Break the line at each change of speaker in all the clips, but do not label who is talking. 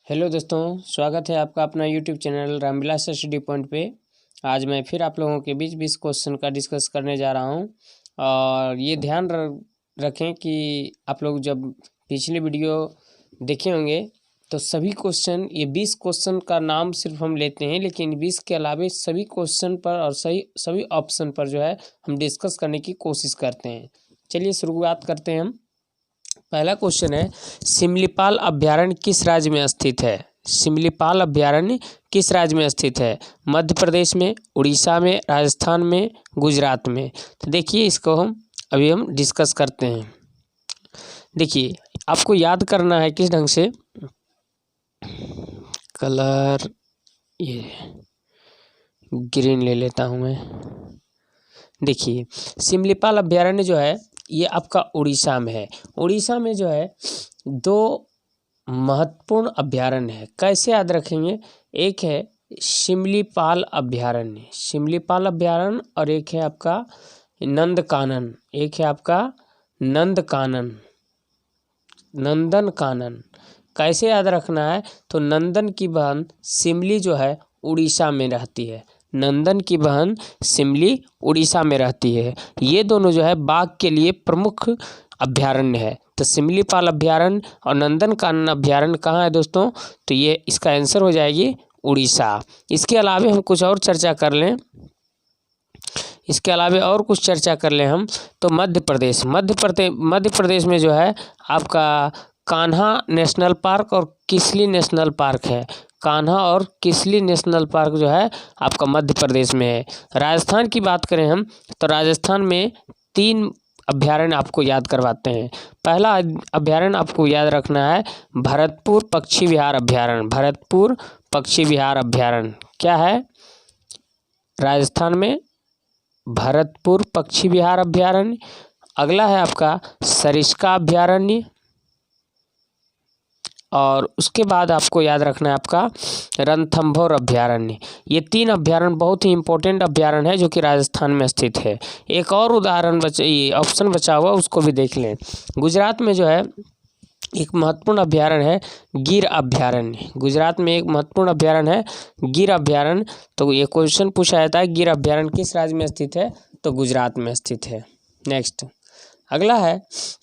Hello दोस्तों, स्वागत है आपका अपना YouTube channel Ramvilas study point पे। आज मैं फिर आप लोगों के बीच 20 क्वेश्चन का डिस्कस करने जा रहा हूं। और ये ध्यान रखें कि आप लोग जब पिछली वीडियो देखे होंगे तो सभी क्वेश्चन, ये 20 क्वेश्चन का नाम सिर्फ हम लेते हैं, लेकिन 20 के अलावे सभी क्वेश्चन पर और सभी ऑप्शन पर जो है हम डिस्कस करने की कोशिश करते हैं। चलिए शुरुआत करते हैं हम। पहला क्वेश्चन है, सिमलीपाल अभ्यारण्य किस राज्य में स्थित है? सिमलीपाल अभ्यारण्य किस राज्य में स्थित है? मध्य प्रदेश में, उड़ीसा में, राजस्थान में, गुजरात में? तो देखिए, इसको हम डिस्कस करते हैं। देखिए, आपको याद करना है किस ढंग से। कलर ये ग्रीन ले लेता हूँ मैं। देखिए, सिमलीपाल अभ्यारण्य जो है ये आपका उड़ीसा में है। उड़ीसा में जो है दो महत्वपूर्ण अभ्यारण्य है। कैसे याद रखेंगे? एक है सिमलीपाल अभ्यारण्य, सिमलीपाल अभ्यारण्य, और एक है आपका नंदकानन, एक है आपका नंदनकानन। कैसे याद रखना है? तो नंदन की बहन सिमली जो है उड़ीसा में रहती है। नंदन की बहन सिमली उड़ीसा में रहती है। ये दोनों जो है बाघ के लिए प्रमुख अभ्यारण्य है। तो सिमलीपाल अभ्यारण्य और नंदनकानन अभ्यारण्य कहाँ है दोस्तों? तो ये इसका आंसर हो जाएगी उड़ीसा। इसके अलावा हम कुछ और चर्चा कर लें, हम तो मध्य प्रदेश में जो है आपका कान्हा नेशनल पार्क और किसली नेशनल पार्क है। कान्हा और किसली नेशनल पार्क जो है आपका मध्य प्रदेश में है। राजस्थान की बात करें हम तो राजस्थान में 3 अभ्यारण्य आपको याद करवाते हैं। पहला अभ्यारण्य आपको याद रखना है भरतपुर पक्षी विहार अभ्यारण्य। भरतपुर पक्षी विहार अभ्यारण्य क्या है? राजस्थान में भरतपुर पक्षी विहार अभ्यारण्य। अगला है आपका सरिस्का अभ्यारण्य, और उसके बाद आपको याद रखना है आपका रणथंभौर अभ्यारण्य। ये 3 अभ्यारण्य बहुत ही इंपॉर्टेंट अभ्यारण्य है जो कि राजस्थान में स्थित है। एक और ऑप्शन बचा हुआ, उसको भी देख लें। गुजरात में जो है एक महत्वपूर्ण अभ्यारण्य है गिर अभ्यारण्य। गुजरात में एक महत्वपूर्ण अभ्यारण्य है गिर अभ्यारण्य। तो ये क्वेश्चन पूछा जाता है गिर अभ्यारण्य किस राज्य में स्थित है? तो गुजरात में स्थित है। नेक्स्ट अगला है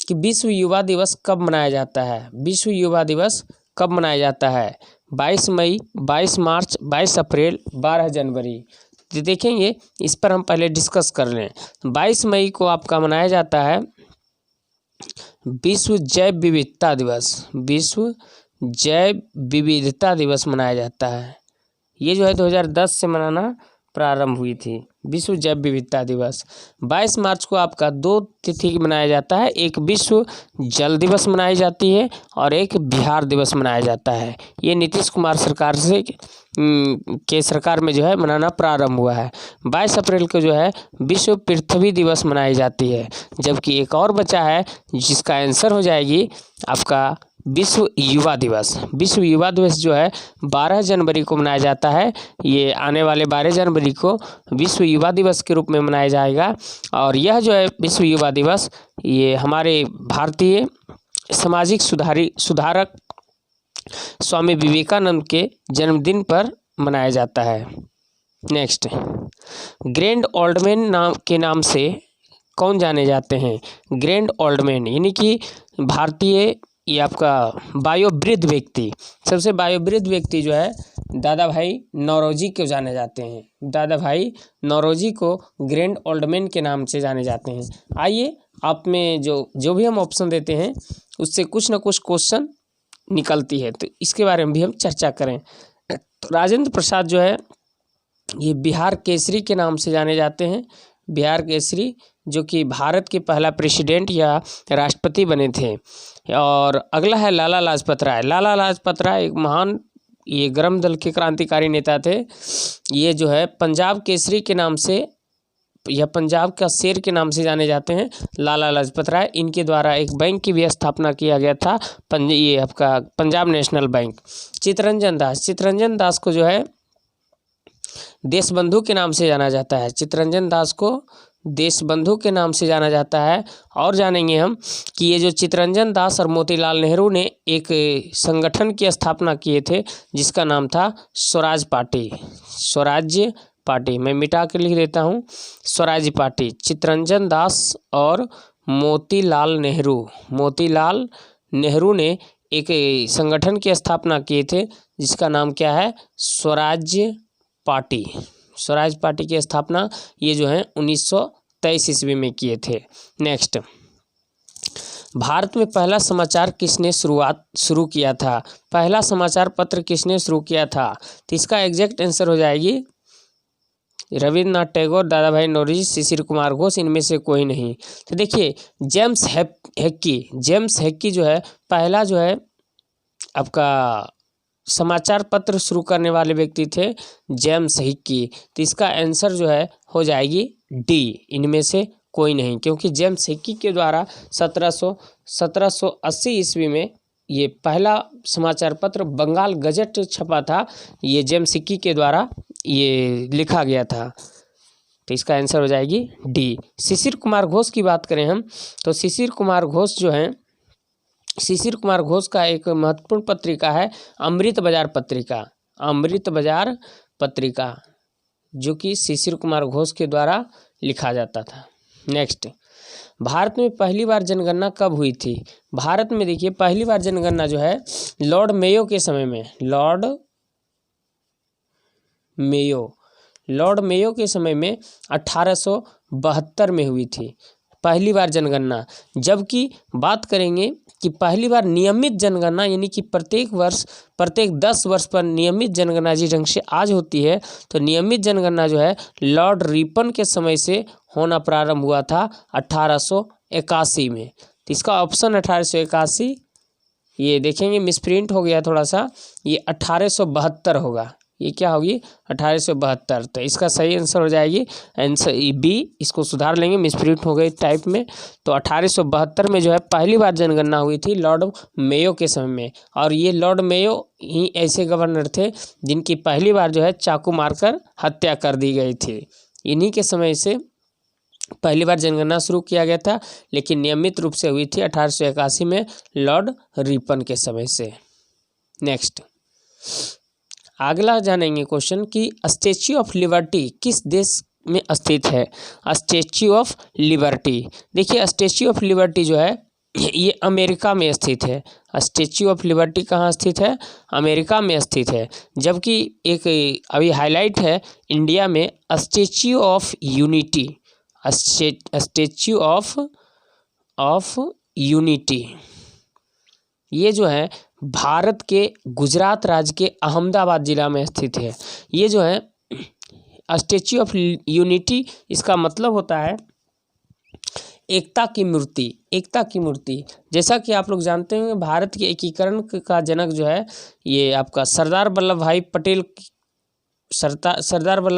कि विश्व युवा दिवस कब मनाया जाता है? विश्व युवा दिवस कब मनाया जाता है? 22 मई, 22 मार्च, 22 अप्रैल, 12 जनवरी। तो देखेंगे, इस पर हम पहले डिस्कस कर लें। 22 मई को आपका मनाया जाता है विश्व जैव विविधता दिवस। विश्व जैव विविधता दिवस मनाया जाता है। ये जो है 2010 से मनाना प्रारंभ हुई थी विश्व जैव विविधता दिवस। 22 मार्च को आपका 2 तिथि मनाया जाता है, एक विश्व जल दिवस मनाई जाती है और एक बिहार दिवस मनाया जाता है। ये नीतीश कुमार सरकार सरकार में जो है मनाना प्रारंभ हुआ है। 22 अप्रैल को जो है विश्व पृथ्वी दिवस मनाई जाती है। जबकि एक और बचा है जिसका आंसर हो जाएगी आपका विश्व युवा दिवस। विश्व युवा दिवस जो है 12 जनवरी को मनाया जाता है। ये आने वाले 12 जनवरी को विश्व युवा दिवस के रूप में मनाया जाएगा। और यह जो है विश्व युवा दिवस ये हमारे भारतीय सामाजिक सुधारक स्वामी विवेकानंद के जन्मदिन पर मनाया जाता है। नेक्स्ट, ग्रैंड ओल्ड मैन के नाम से कौन जाने जाते हैं? ग्रैंड ओल्ड मैन यानी कि भारतीय ये आपका वायोवृद्ध व्यक्ति, सबसे वायोवृद्ध व्यक्ति जो है दादा भाई नौरोजी को जाने जाते हैं। दादा भाई नौरोजी को ग्रैंड ओल्ड मैन के नाम से जाने जाते हैं। आइए, आप में जो भी हम ऑप्शन देते हैं उससे कुछ ना कुछ क्वेश्चन निकलती है, तो इसके बारे में भी हम चर्चा करें। तो राजेंद्र प्रसाद जो है ये बिहार केसरी के नाम से जाने जाते हैं। बिहार केसरी, जो कि भारत के पहला प्रेसिडेंट या राष्ट्रपति बने थे। और अगला है लाला लाजपत राय। लाला लाजपत राय एक महान ये गर्म दल के क्रांतिकारी नेता थे। ये जो है पंजाब केसरी के नाम से या पंजाब का शेर के नाम से जाने जाते हैं लाला लाजपत राय। इनके द्वारा एक बैंक की भी स्थापना किया गया था, ये आपका पंजाब नेशनल बैंक। चित्तरंजन दास को जो है देशबंधु के नाम से जाना जाता है। चित्तरंजन दास को देशबंधु के नाम से जाना जाता है। और जानेंगे हम कि ये जो चित्तरंजन दास और मोतीलाल नेहरू ने एक संगठन की स्थापना किए थे जिसका नाम था स्वराज पार्टी। स्वराज्य पार्टी, मैं मिटा के लिख देता हूँ, स्वराज पार्टी। चित्तरंजन दास और मोतीलाल नेहरू ने एक संगठन की स्थापना किए थे जिसका नाम क्या है, स्वराज्य पार्टी। स्वराज पार्टी की स्थापना ये जो है 1923 ईस्वी में किए थे। नेक्स्ट, भारत में पहला समाचार किसने शुरू किया था? पहला समाचार पत्र किसने शुरू किया था? तो इसका एग्जैक्ट आंसर हो जाएगी रविन्द्रनाथ टैगोर, दादा भाई नौरोजी, शिशिर कुमार घोष, इनमें से कोई नहीं। तो देखिए जेम्स हेक्की जो है पहला जो है आपका समाचार पत्र शुरू करने वाले व्यक्ति थे, जेम्स हिक्की। तो इसका आंसर जो है हो जाएगी डी, इनमें से कोई नहीं, क्योंकि जेम्स हिक्की के द्वारा 1780 ईस्वी में ये पहला समाचार पत्र बंगाल गजट छपा था, ये जेम्स हिक्की के द्वारा ये लिखा गया था। तो इसका आंसर हो जाएगी डी। शिशिर कुमार घोष की बात करें हम, तो शिशिर कुमार घोष का एक महत्वपूर्ण पत्रिका है अमृत बाजार पत्रिका, जो कि शिशिर कुमार घोष के द्वारा लिखा जाता था। नेक्स्ट, भारत में पहली बार जनगणना कब हुई थी? भारत में देखिए पहली बार जनगणना जो है लॉर्ड मेयो के समय में, लॉर्ड मेयो के समय में 1872 में हुई थी पहली बार जनगणना। जबकि बात करेंगे कि पहली बार नियमित जनगणना, यानी कि प्रत्येक 10 वर्ष पर नियमित जनगणना जिस ढंग से आज होती है, तो नियमित जनगणना जो है लॉर्ड रिपन के समय से होना प्रारंभ हुआ था 1881 में। तो इसका ऑप्शन 1881, ये देखेंगे मिसप्रिंट हो गया थोड़ा सा, ये 1872 होगा, ये क्या होगी 1872। तो इसका सही आंसर हो जाएगी आंसर बी, इसको सुधार लेंगे, मिसप्रिंट हो गई टाइप में। तो 1872 में जो है पहली बार जनगणना हुई थी लॉर्ड मेयो के समय में। और ये लॉर्ड मेयो ही ऐसे गवर्नर थे जिनकी पहली बार जो है चाकू मारकर हत्या कर दी गई थी। इन्हीं के समय से पहली बार जनगणना शुरू किया गया था, लेकिन नियमित रूप से हुई थी 1881 में लॉर्ड रिपन के समय से। नेक्स्ट, अगला जानेंगे क्वेश्चन कि स्टैच्यू ऑफ लिबर्टी किस देश में स्थित है? स्टैच्यू ऑफ लिबर्टी, देखिए स्टैच्यू ऑफ लिबर्टी जो है ये अमेरिका में स्थित है। स्टैच्यू ऑफ लिबर्टी कहाँ स्थित है? अमेरिका में स्थित है। जबकि एक अभी हाईलाइट है इंडिया में statue of unity, statue of unity ये जो है भारत के गुजरात राज्य के अहमदाबाद जिला में स्थित है। ये जो है स्टैच्यू ऑफ यूनिटी, इसका मतलब होता है एकता की मूर्ति। जैसा कि आप लोग जानते हैं भारत के एकीकरण का जनक जो है ये आपका सरदार वल्लभ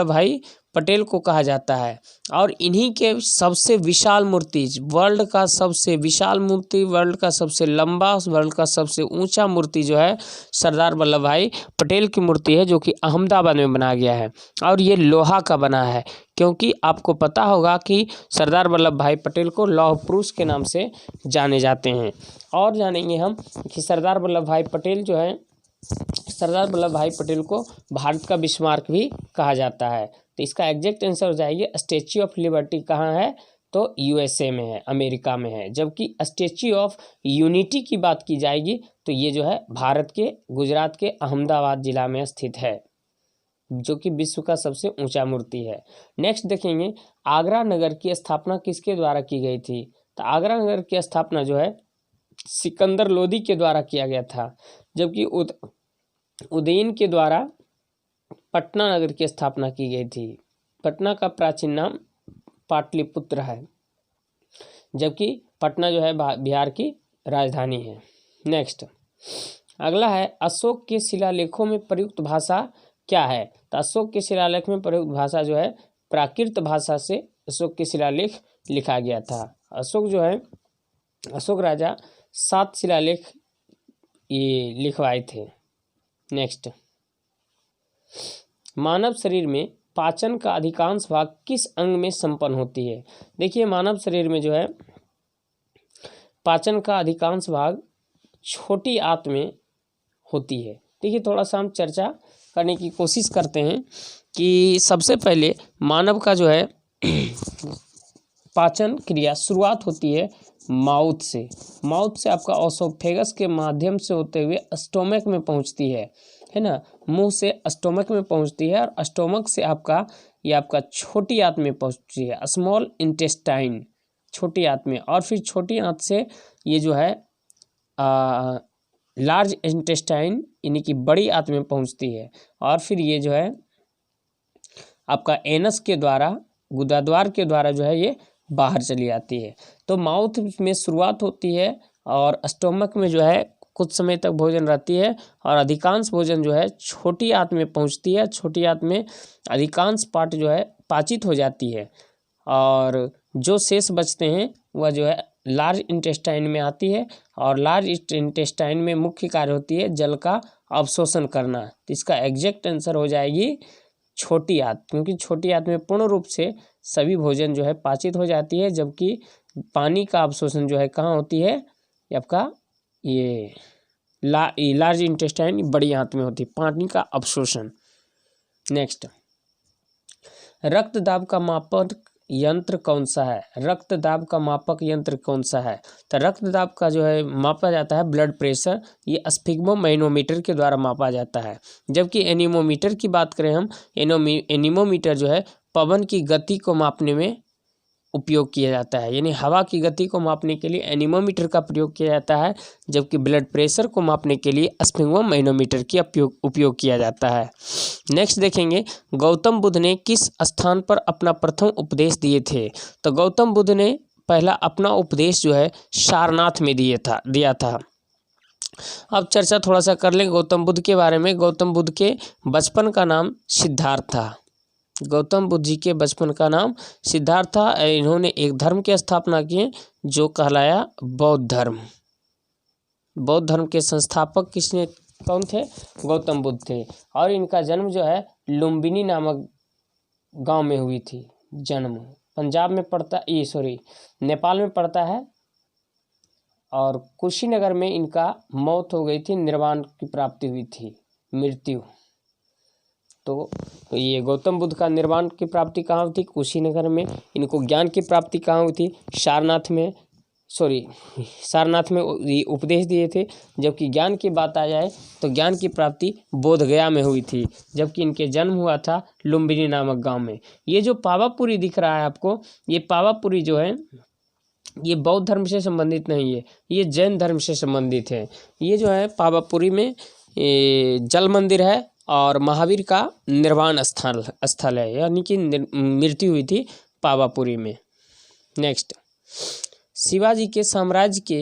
भाई पटेल को कहा जाता है। और इन्हीं के सबसे विशाल मूर्ति, वर्ल्ड का सबसे विशाल मूर्ति, वर्ल्ड का सबसे लंबा, वर्ल्ड का सबसे ऊंचा मूर्ति जो है सरदार वल्लभ भाई पटेल की मूर्ति है, जो कि अहमदाबाद में बनाया गया है। और ये लोहा का बना है, क्योंकि आपको पता होगा कि सरदार वल्लभ भाई पटेल को लौह पुरुष के नाम से जाने जाते हैं। और जानेंगे हम कि सरदार वल्लभ भाई पटेल को भारत का बिस्मार्क भी कहा जाता है। तो इसका एग्जैक्ट आंसर हो जाएगी स्टैच्यू ऑफ लिबर्टी कहाँ है? तो यूएसए में है, अमेरिका में है। जबकि स्टैच्यू ऑफ यूनिटी की बात की जाएगी तो ये जो है भारत के गुजरात के अहमदाबाद जिला में स्थित है, जो कि विश्व का सबसे ऊंचा मूर्ति है। नेक्स्ट देखेंगे आगरा नगर की स्थापना किसके द्वारा की गई थी? तो आगरा नगर की स्थापना जो है सिकंदर लोदी के द्वारा किया गया था। जबकि उदयन के द्वारा पटना नगर की स्थापना की गई थी। पटना का प्राचीन नाम पाटलिपुत्र है, जबकि पटना जो है बिहार की राजधानी है। नेक्स्ट, अगला है अशोक के शिलालेखों में प्रयुक्त भाषा क्या है? तो अशोक के शिलालेख में प्रयुक्त भाषा जो है प्राकृत भाषा से अशोक के शिलालेख लिखा गया था। अशोक राजा 7 शिलालेख ये लिखवाए थे। नेक्स्ट, मानव शरीर में पाचन का अधिकांश भाग किस अंग में संपन्न होती है? देखिए मानव शरीर में जो है पाचन का अधिकांश भाग छोटी आंत में होती है। देखिए थोड़ा सा हम चर्चा करने की कोशिश करते हैं कि सबसे पहले मानव का जो है पाचन क्रिया शुरुआत होती है माउथ से। माउथ से आपका ओसोफेगस के माध्यम से होते हुए स्टोमक में पहुंचती है ना। मुंह से स्टोमक में पहुंचती है और स्टोमक से आपका छोटी आंत में पहुंचती है, स्मॉल इंटेस्टाइन, छोटी आंत में। और फिर छोटी आंत से ये जो है लार्ज इंटेस्टाइन यानी कि बड़ी आंत में पहुंचती है। और फिर ये जो है आपका एनस के द्वारा, गुदाद्वार के द्वारा जो है ये बाहर चली आती है। तो माउथ में शुरुआत होती है और स्टोमक में जो है कुछ समय तक भोजन रहती है और अधिकांश भोजन जो है छोटी आंत में पहुंचती है। छोटी आंत में अधिकांश पार्ट जो है पाचित हो जाती है और जो शेष बचते हैं वह जो है लार्ज इंटेस्टाइन में आती है। और लार्ज इंटेस्टाइन में मुख्य कार्य होती है जल का अवशोषण करना। तो इसका एग्जैक्ट आंसर हो जाएगी छोटी आंत, क्योंकि छोटी आंत में पूर्ण रूप से सभी भोजन जो है पाचित हो जाती है, जबकि पानी का अवशोषण जो है कहाँ होती है, आपका ये लार्ज इंटेस्टाइन बड़ी आंत में होती है पानी का अवशोषण। नेक्स्ट, रक्त दाब का मापक यंत्र कौन सा है? रक्त दाब का मापक यंत्र कौन सा है? तो रक्त दाब का जो है मापा जाता है ब्लड प्रेशर, ये स्फिग्मोमैनोमीटर के द्वारा मापा जाता है। जबकि एनीमोमीटर की बात करें हम, एनीमोमीटर जो है पवन की गति को मापने में उपयोग किया जाता है, यानी हवा की गति को मापने के लिए एनीमोमीटर का प्रयोग किया जाता है, जबकि ब्लड प्रेशर को मापने के लिए स्फिग्मोमैनोमीटर की उपयोग किया जाता है। नेक्स्ट देखेंगे, गौतम बुद्ध ने किस स्थान पर अपना प्रथम उपदेश दिए थे? तो गौतम बुद्ध ने पहला अपना उपदेश जो है सारनाथ में दिया था। अब चर्चा थोड़ा सा कर लें गौतम बुद्ध के बारे में। गौतम बुद्ध के बचपन का नाम सिद्धार्थ था। गौतम बुद्ध जी के बचपन का नाम सिद्धार्थ था। इन्होंने एक धर्म की स्थापना की जो कहलाया बौद्ध धर्म। बौद्ध धर्म के संस्थापक कौन थे? गौतम बुद्ध थे। और इनका जन्म जो है लुम्बिनी नामक गांव में हुई थी। जन्म पंजाब में पड़ता, नेपाल में पड़ता है। और कुशीनगर में इनका मौत हो गई थी, निर्वाण की प्राप्ति हुई थी, मृत्यु। तो ये गौतम बुद्ध का निर्वाण की प्राप्ति कहाँ हुई थी? कुशीनगर में। इनको ज्ञान की प्राप्ति कहाँ हुई थी? सारनाथ में उपदेश दिए थे। जबकि ज्ञान की बात आ जाए तो ज्ञान की प्राप्ति बोधगया में हुई थी, जबकि इनके जन्म हुआ था लुम्बिनी नामक गांव में। ये जो पावापुरी दिख रहा है आपको, ये पावापुरी जो है ये बौद्ध धर्म से संबंधित नहीं है, ये जैन धर्म से संबंधित है। ये जो है पावापुरी में जल मंदिर है और महावीर का निर्वाण स्थल है, यानी कि मृत्यु हुई थी पावापुरी में। नेक्स्ट, शिवाजी के साम्राज्य के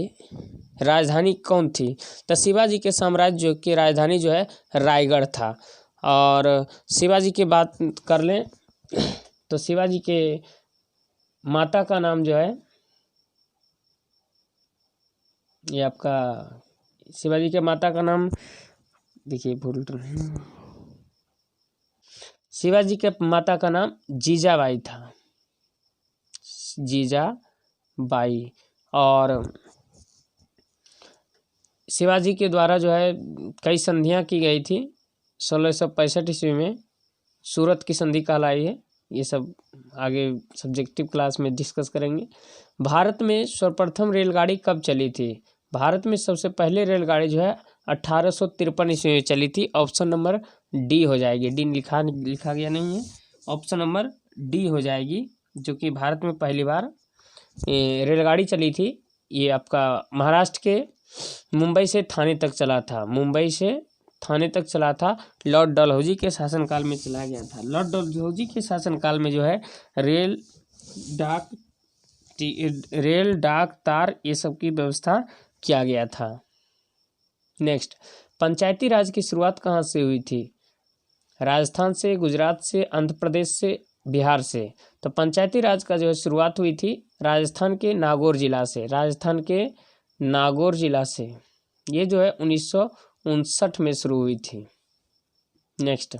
राजधानी कौन थी? तो शिवाजी के साम्राज्य की राजधानी जो है रायगढ़ था। और शिवाजी की बात कर लें तो शिवाजी के माता का नाम जो है, ये आपका शिवाजी के माता का नाम, देखिए भूल रहे हैं, शिवाजी के माता का नाम जीजाबाई था, जीजाबाई। और शिवाजी के द्वारा जो है कई संधियां की गई थी। 1665 ईस्वी में सूरत की संधि कहलाई है। ये सब आगे सब्जेक्टिव क्लास में डिस्कस करेंगे। भारत में सर्वप्रथम रेलगाड़ी कब चली थी? भारत में सबसे पहले रेलगाड़ी जो है 1853 ईस्वी में चली थी। ऑप्शन नंबर डी हो जाएगी। डी लिखा गया नहीं है, ऑप्शन नंबर डी हो जाएगी, जो कि भारत में पहली बार रेलगाड़ी चली थी। ये आपका महाराष्ट्र के मुंबई से थाने तक चला था। मुंबई से थाने तक चला था। लॉर्ड डलहौजी के शासनकाल में चला गया था। लॉर्ड डलहौजी के शासनकाल में जो है रेल, डाक, तार ये सब की व्यवस्था किया गया था। नेक्स्ट, पंचायती राज की शुरुआत कहाँ से हुई थी? राजस्थान से, गुजरात से, आंध्र प्रदेश से, बिहार से। तो पंचायती राज का जो है शुरुआत हुई थी राजस्थान के नागौर जिला से। राजस्थान के नागौर जिला से ये जो है 1959 में शुरू हुई थी। नेक्स्ट,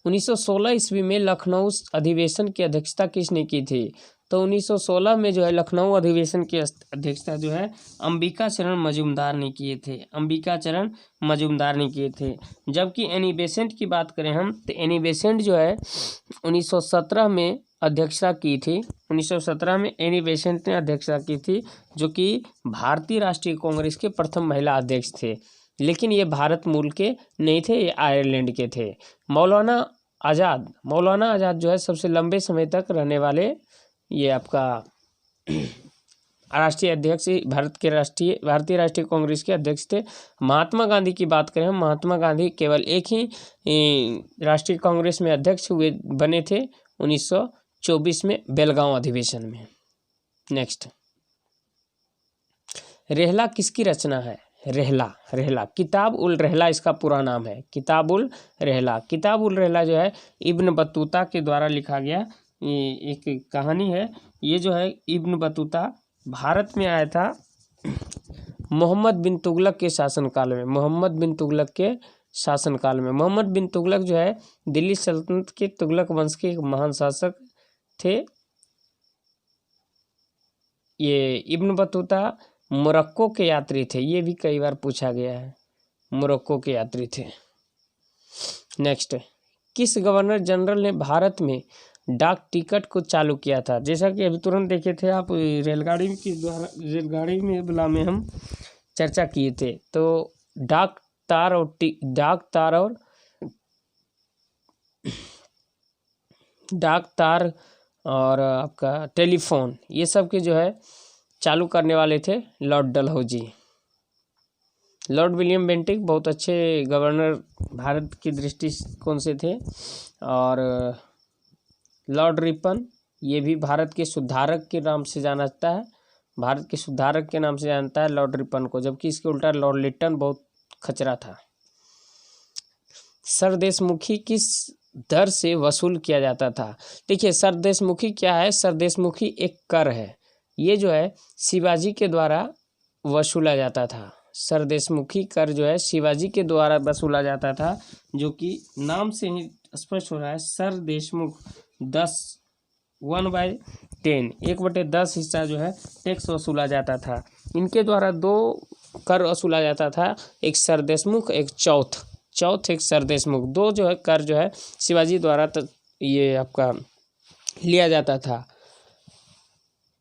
1916 ईस्वी में लखनऊ अधिवेशन की अध्यक्षता किसने की थी? तो 1916 में जो है लखनऊ अधिवेशन की अध्यक्षता जो है अंबिका चरण मजूमदार ने किए थे। अंबिका चरण मजूमदार ने किए थे। जबकि एनी बेसेंट की बात करें हम, तो एनी बेसेंट जो है 1917 में अध्यक्षता की थी। 1917 में एनी बेसेंट ने अध्यक्षता की थी, जो कि भारतीय राष्ट्रीय कांग्रेस के प्रथम महिला अध्यक्ष थे। लेकिन ये भारत मूल के नहीं थे, ये आयरलैंड के थे। मौलाना आज़ाद जो है सबसे लंबे समय तक रहने वाले ये आपका राष्ट्रीय अध्यक्ष, भारतीय राष्ट्रीय कांग्रेस के अध्यक्ष थे। महात्मा गांधी की बात करें हम, महात्मा गांधी केवल एक ही राष्ट्रीय कांग्रेस में अध्यक्ष बने थे 1924 में बेलगांव अधिवेशन में। नेक्स्ट, रेहला किसकी रचना है? रेहला किताब उल रेहला इसका पूरा नाम है। किताब उल रेहला जो है इब्न बतूता के द्वारा लिखा गया एक कहानी है। ये जो है इब्न बतूता भारत में आया था मोहम्मद बिन तुगलक के शासनकाल में। मोहम्मद बिन तुगलक जो है दिल्ली सल्तनत के तुगलक वंश के एक महान शासक थे। ये इब्न बतूता मोरक्को के यात्री थे, ये भी कई बार पूछा गया है, मोरक्को के यात्री थे। नेक्स्ट, किस गवर्नर जनरल ने भारत में डाक टिकट को चालू किया था? जैसा कि अभी तुरंत देखे थे आप, रेलगाड़ी में हम चर्चा किए थे। तो डाक तार और आपका टेलीफोन, ये सब के जो है चालू करने वाले थे Lord Dalhousie. Lord William Bentinck बहुत अच्छे गवर्नर भारत की दृष्टिकोण से थे। और लॉर्ड रिपन, ये भी भारत के सुधारक के नाम से जाना जाता है, भारत के सुधारक के नाम से जानता है लॉर्ड रिपन को। जबकि इसके उल्टा लॉर्ड लिटन बहुत खचरा था। सरदेशमुखी किस दर से वसूल किया जाता था? देखिए, सरदेशमुखी क्या है? सरदेशमुखी एक कर है, ये जो है शिवाजी के द्वारा वसूला जाता था। सरदेशमुखी कर जो है शिवाजी के द्वारा वसूला जाता था, जो कि नाम से ही स्पष्ट हो रहा है। सरदेशमुख 1/10 1/10 हिस्सा जो है टैक्स वसूला जाता था। इनके द्वारा 2 कर वसूला जाता था, एक सरदेशमुख, एक चौथ एक सरदेशमुख। 2 जो है कर जो है शिवाजी द्वारा ये आपका लिया जाता था।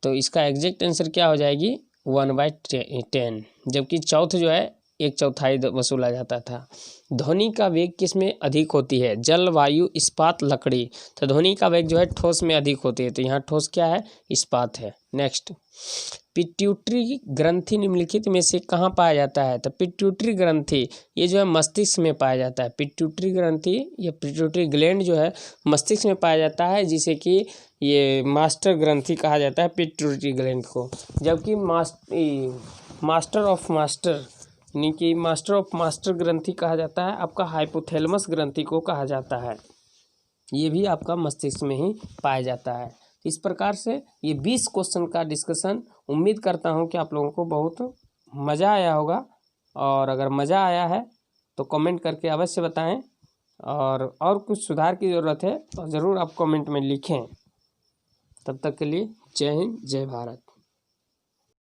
तो इसका एग्जैक्ट आंसर क्या हो जाएगी? 1/10। जबकि चौथ जो है 1/4 वसूला जाता था। ध्वनि का वेग किस में अधिक होती है? जल, वायु, इस्पात, लकड़ी। तो ध्वनि का वेग जो है ठोस में अधिक होती है, तो यहाँ ठोस क्या है? इस्पात है। नेक्स्ट, पिट्यूटरी ग्रंथि निम्नलिखित में से कहाँ पाया जाता है? तो पिट्यूटरी ग्रंथि ये जो है मस्तिष्क में पाया जाता है। पिट्यूटरी ग्रंथि या पिट्यूटरी ग्लैंड जो है मस्तिष्क में पाया जाता है, जिसे कि ये मास्टर ग्रंथि कहा जाता है पिट्यूटरी ग्लैंड को। जबकि मास्टर ऑफ मास्टर ग्रंथि कहा जाता है आपका हाइपोथैलेमस ग्रंथि को कहा जाता है। ये भी आपका मस्तिष्क में ही पाया जाता है। इस प्रकार से ये 20 क्वेश्चन का डिस्कशन, उम्मीद करता हूँ कि आप लोगों को बहुत मज़ा आया होगा। और अगर मज़ा आया है तो कमेंट करके अवश्य बताएं, और कुछ सुधार की ज़रूरत है तो ज़रूर आप कमेंट में लिखें। तब तक के लिए जय हिंद, जय भारत।